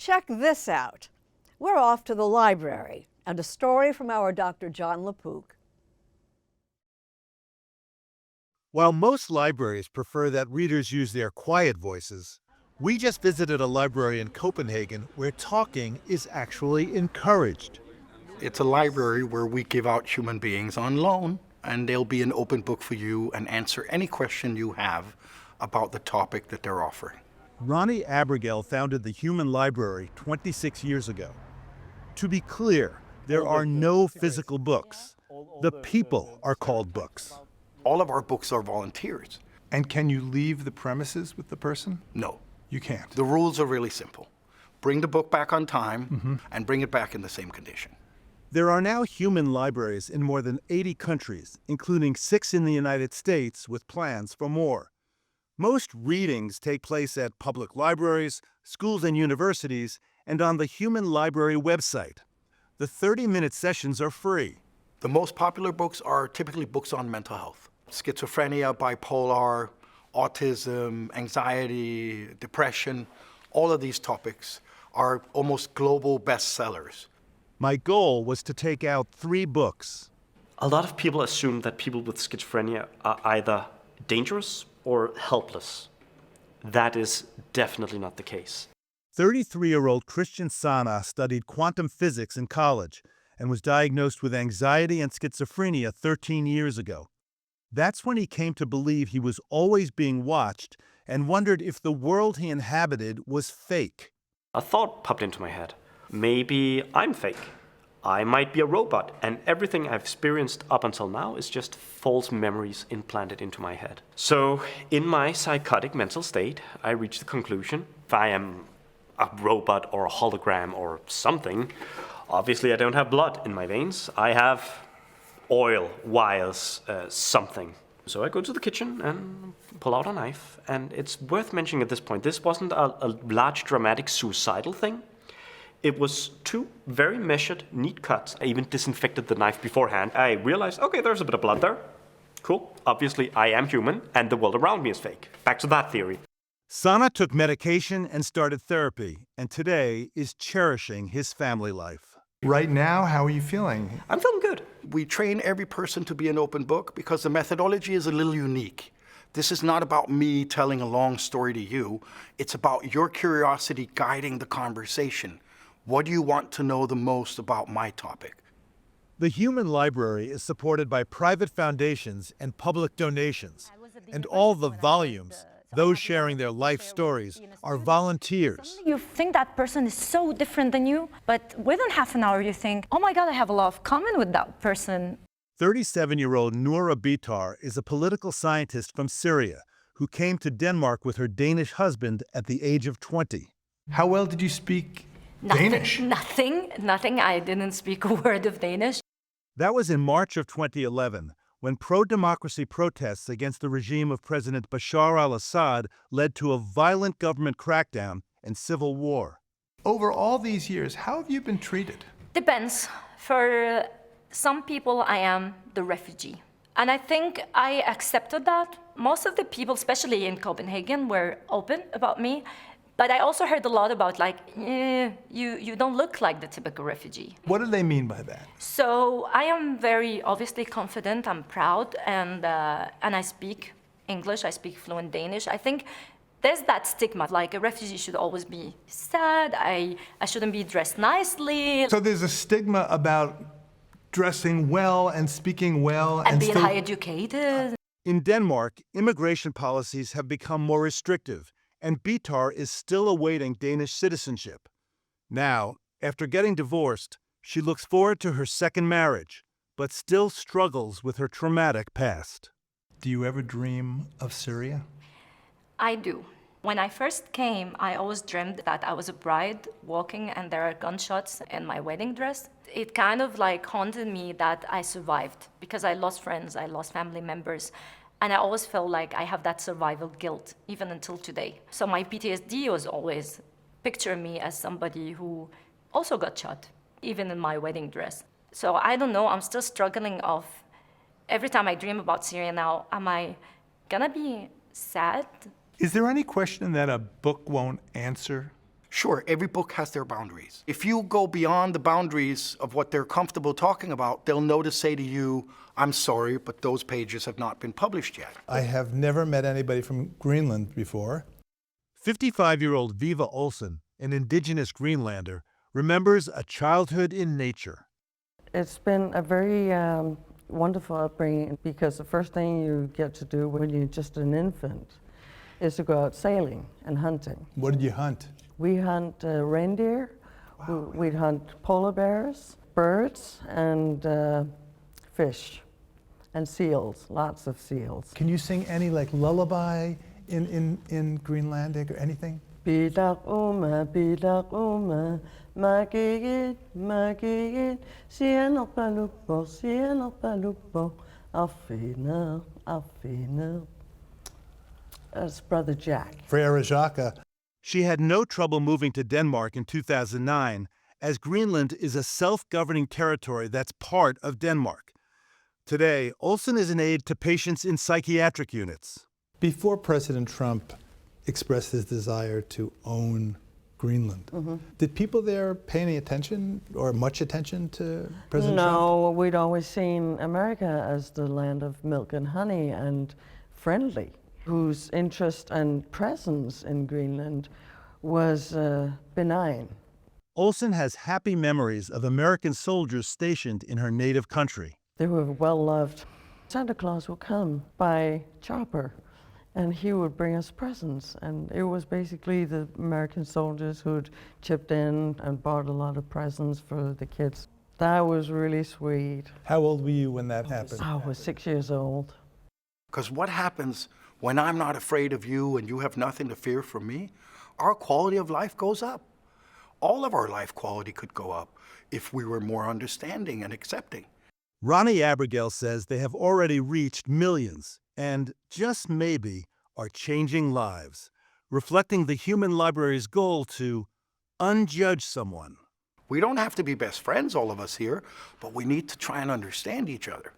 Check this out. We're off to the library, and a story from our Dr. Jon LaPook. While most libraries prefer that readers use their quiet voices, we just visited a library in Copenhagen where talking is actually encouraged. It's a library where we give out human beings on loan, and they'll be an open book for you and answer any question you have about the topic that they're offering. Ronni Abergel founded the Human Library 26 years ago. To be clear, there are no physical books. The people are called books. All of our books are volunteers. And can you leave the premises with the person? No. You can't. The rules are really simple. Bring the book back on time and bring it back in the same condition. There are now human libraries in more than 80 countries, including 6 in the United States with plans for more. Most readings take place at public libraries, schools and universities, and on the Human Library website. The 30-minute sessions are free. The most popular books are typically books on mental health. Schizophrenia, bipolar, autism, anxiety, depression, all of these topics are almost global bestsellers. My goal was to take out 3 books. A lot of people assume that people with schizophrenia are either dangerous or helpless. That is definitely not the case. 33-year-old Christian Sana studied quantum physics in college and was diagnosed with anxiety and schizophrenia 13 years ago. That's when he came to believe he was always being watched and wondered if the world he inhabited was fake. A thought popped into my head. Maybe I'm fake. I might be a robot, and everything I've experienced up until now is just false memories implanted into my head. So, in my psychotic mental state, I reached the conclusion, if I am a robot or a hologram or something, obviously I don't have blood in my veins. I have oil, wires, something. So I go to the kitchen and pull out a knife, and it's worth mentioning at this point, this wasn't a large dramatic suicidal thing. It was 2 very measured, neat cuts. I even disinfected the knife beforehand. I realized, okay, there's a bit of blood there. Cool. Obviously, I am human, and the world around me is fake. Back to that theory. Sana took medication and started therapy, and today is cherishing his family life. Right now, how are you feeling? I'm feeling good. We train every person to be an open book because the methodology is a little unique. This is not about me telling a long story to you. It's about your curiosity guiding the conversation. What do you want to know the most about my topic? The Human Library is supported by private foundations and public donations, and all the volumes, those sharing their life stories, are volunteers. You think that person is so different than you, but within half an hour you think, oh my God, I have a lot of common with that person. 37-year-old Noura Bitar is a political scientist from Syria who came to Denmark with her Danish husband at the age of 20. How well did you speak Danish? Nothing. I didn't speak a word of Danish. That was in March of 2011, when pro-democracy protests against the regime of President Bashar al-Assad led to a violent government crackdown and civil war. Over all these years, how have you been treated? Depends. For some people, I am the refugee. And I think I accepted that. Most of the people, especially in Copenhagen, were open about me. But I also heard a lot about you don't look like the typical refugee. What do they mean by that? So I am very obviously confident, I'm proud, and I speak English, I speak fluent Danish. I think there's that stigma, like a refugee should always be sad, I shouldn't be dressed nicely. So there's a stigma about dressing well and speaking well. And being high educated. In Denmark, immigration policies have become more restrictive, and Bitar is still awaiting Danish citizenship. Now, after getting divorced, she looks forward to her second marriage, but still struggles with her traumatic past. Do you ever dream of Syria? I do. When I first came, I always dreamed that I was a bride walking and there are gunshots in my wedding dress. It kind of like haunted me that I survived because I lost friends, I lost family members. And I always felt like I have that survival guilt, even until today. So my PTSD was always picture me as somebody who also got shot, even in my wedding dress. So I don't know, I'm still struggling of, every time I dream about Syria now, am I gonna be sad? Is there any question that a book won't answer? Sure, every book has their boundaries. If you go beyond the boundaries of what they're comfortable talking about, they'll know to say to you, I'm sorry, but those pages have not been published yet. I have never met anybody from Greenland before. 55-year-old Viva Olsen, an indigenous Greenlander, remembers a childhood in nature. It's been a very wonderful upbringing because the first thing you get to do when you're just an infant is to go out sailing and hunting. What did you hunt? We hunt reindeer, we'd hunt polar bears, birds, and fish, and seals, lots of seals. Can you sing any like lullaby in Greenlandic or anything? Bidak oma, magigit, sienok palupo, afina. That's Brother Jack. Frere Jacques. She had no trouble moving to Denmark in 2009, as Greenland is a self-governing territory that's part of Denmark. Today, Olsen is an aide to patients in psychiatric units. Before President Trump expressed his desire to own Greenland, did people there pay any attention or much attention to President Trump? No, we'd always seen America as the land of milk and honey and friendly, whose interest and presence in Greenland was benign. Olsen has happy memories of American soldiers stationed in her native country. They were well loved. Santa Claus would come by chopper and he would bring us presents. And it was basically the American soldiers who'd chipped in and bought a lot of presents for the kids. That was really sweet. How old were you when that happened? I was 6 years old. Because what happens when I'm not afraid of you and you have nothing to fear from me? Our quality of life goes up. All of our life quality could go up if we were more understanding and accepting. Ronni Abergel says they have already reached millions and, just maybe, are changing lives, reflecting the human library's goal to unjudge someone. We don't have to be best friends, all of us here, but we need to try and understand each other.